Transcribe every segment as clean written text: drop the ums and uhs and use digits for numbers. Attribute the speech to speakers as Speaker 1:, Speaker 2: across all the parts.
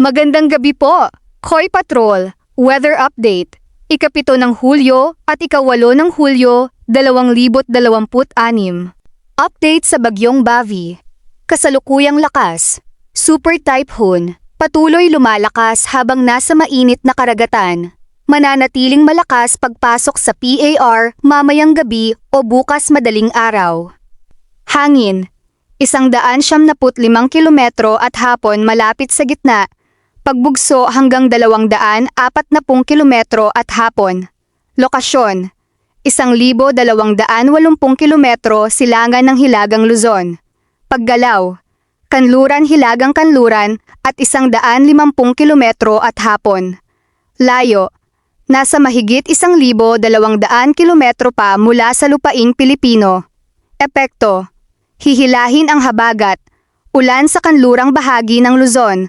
Speaker 1: Magandang gabi po, Koy Patrol, Weather Update, ika-7 ng Hulyo at ika-8 ng Hulyo, 2026. Update sa Bagyong Bavi. Kasalukuyang lakas. Super Typhoon, patuloy lumalakas habang nasa mainit na karagatan. Mananatiling malakas pagpasok sa PAR mamayang gabi o bukas madaling araw. Hangin, 175 kilometro at hapon malapit sa gitna. Pagbugso hanggang 240 kilometro at hapon. Lokasyon, 1,280 kilometro silangan ng Hilagang Luzon. Paggalaw, Kanluran Hilagang Kanluran at 150 kilometro at hapon. Layo, nasa mahigit 1,200 kilometro pa mula sa lupaing Pilipino. Epekto, hihilahin ang habagat, ulan sa kanlurang bahagi ng Luzon.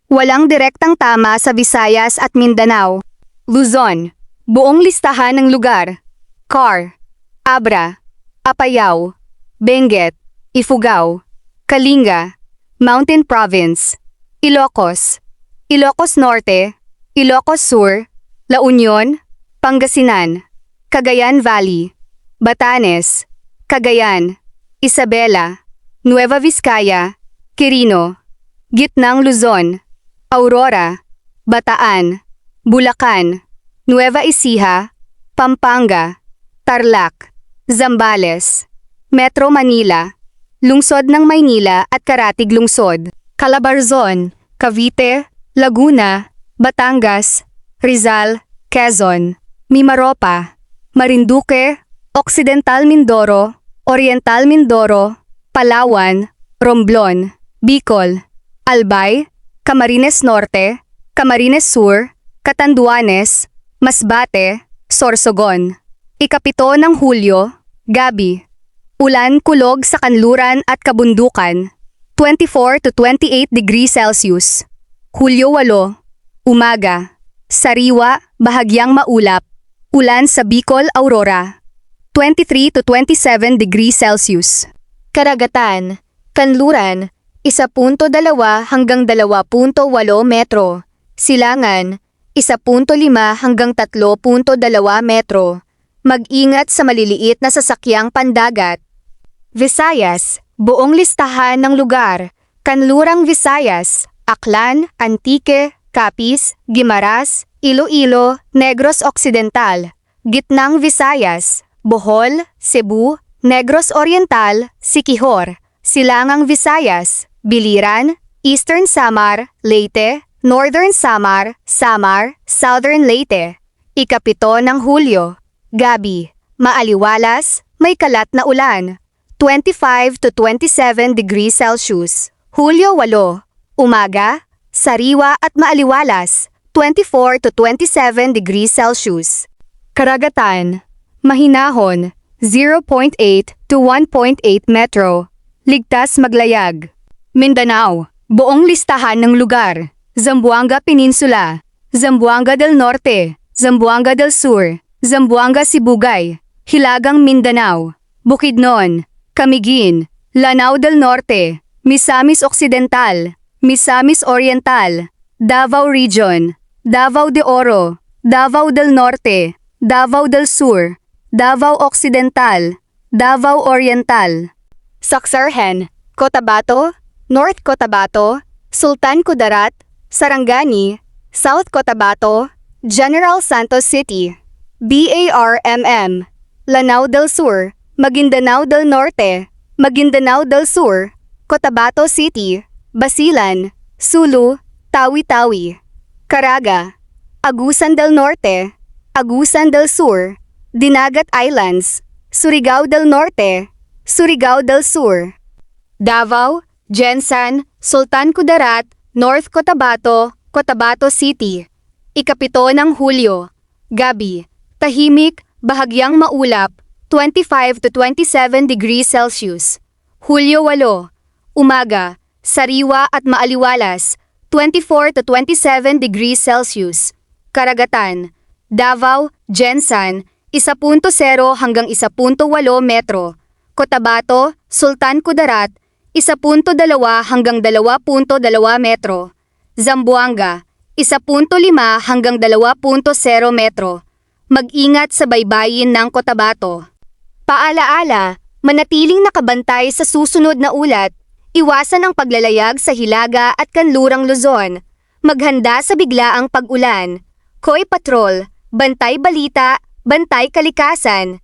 Speaker 1: Walang direktang tama sa Visayas at Mindanao. Luzon, buong listahan ng lugar. Car, Abra, Apayao, Benguet, Ifugao, Kalinga, Mountain Province, Ilocos, Ilocos Norte, Ilocos Sur, La Union, Pangasinan, Cagayan Valley, Batanes, Cagayan, Isabela, Nueva Vizcaya, Quirino, Gitnang Luzon, Aurora, Bataan, Bulacan, Nueva Ecija, Pampanga, Tarlac, Zambales, Metro Manila, Lungsod ng Maynila at Karatig Lungsod, Calabarzon, Cavite, Laguna, Batangas, Rizal, Quezon, Mimaropa, Marinduque, Occidental Mindoro, Oriental Mindoro, Palawan, Romblon, Bicol, Albay, Camarines Norte, Camarines Sur, Catanduanes, Masbate, Sorsogon. Ika-7 ng Hulyo, Gabi. Ulan kulog sa kanluran at kabundukan, 24 to 28 degrees Celsius. Hulyo 8, umaga. Sariwa, bahagyang maulap. Ulan sa Bicol, Aurora, 23 to 27 degrees Celsius. Karagatan, Kanluran, 1.2 hanggang 2.8 metro. Silangan, 1.5 hanggang 3.2 metro. Mag-ingat sa maliliit na sasakyang pandagat. Visayas, buong listahan ng lugar. Kanlurang Visayas, Aklan, Antique, Capiz, Guimaras, Iloilo, Negros Occidental. Gitnang Visayas, Bohol, Cebu, Negros Oriental, Siquijor. Silangang Visayas, Biliran, Eastern Samar, Leyte, Northern Samar, Samar, Southern Leyte. Ika-7 ng Hulyo, Gabi. Maaliwalas, may kalat na ulan, 25 to 27 degrees Celsius. Hulyo 8, umaga. Sariwa at maaliwalas, 24 to 27 degrees Celsius. Karagatan, mahinahon, 0.8 to 1.8 metro. Ligtas maglayag. Mindanao, buong listahan ng lugar. Zamboanga Peninsula, Zamboanga del Norte, Zamboanga del Sur, Zamboanga Sibugay, Hilagang Mindanao, Bukidnon, Camiguin, Lanao del Norte, Misamis Occidental, Misamis Oriental, Davao Region, Davao de Oro, Davao del Norte, Davao del Sur, Davao Occidental, Davao Oriental. Saksarhen, Cotabato, North Cotabato, Sultan Kudarat, Sarangani, South Cotabato, General Santos City, BARMM, Lanao del Sur, Maguindanao del Norte, Maguindanao del Sur, Cotabato City, Basilan, Sulu, Tawi-Tawi, Caraga, Agusan del Norte, Agusan del Sur, Dinagat Islands, Surigao del Norte, Surigao del Sur, Davao, Jensan, Sultan Kudarat, North Cotabato, Cotabato City. Ika-7 ng Hulyo, Gabi. Tahimik, bahagyang maulap, 25 to 27 degrees Celsius. Hulyo 8, umaga. Sariwa at maaliwalas, 24 to 27 degrees Celsius. Karagatan, Davao, Jensan, 1.0 hanggang 1.8 metro. Cotabato, Sultan Kudarat, 1.2 hanggang 2.2 metro. Zamboanga, 1.5 hanggang 2.0 metro. Mag-ingat sa baybayin ng Cotabato. Paalaala, manatiling nakabantay sa susunod na ulat. Iwasan ang paglalayag sa Hilaga at Kanlurang Luzon. Maghanda sa biglaang pag-ulan. Koy Patrol, Bantay Balita, Bantay Kalikasan.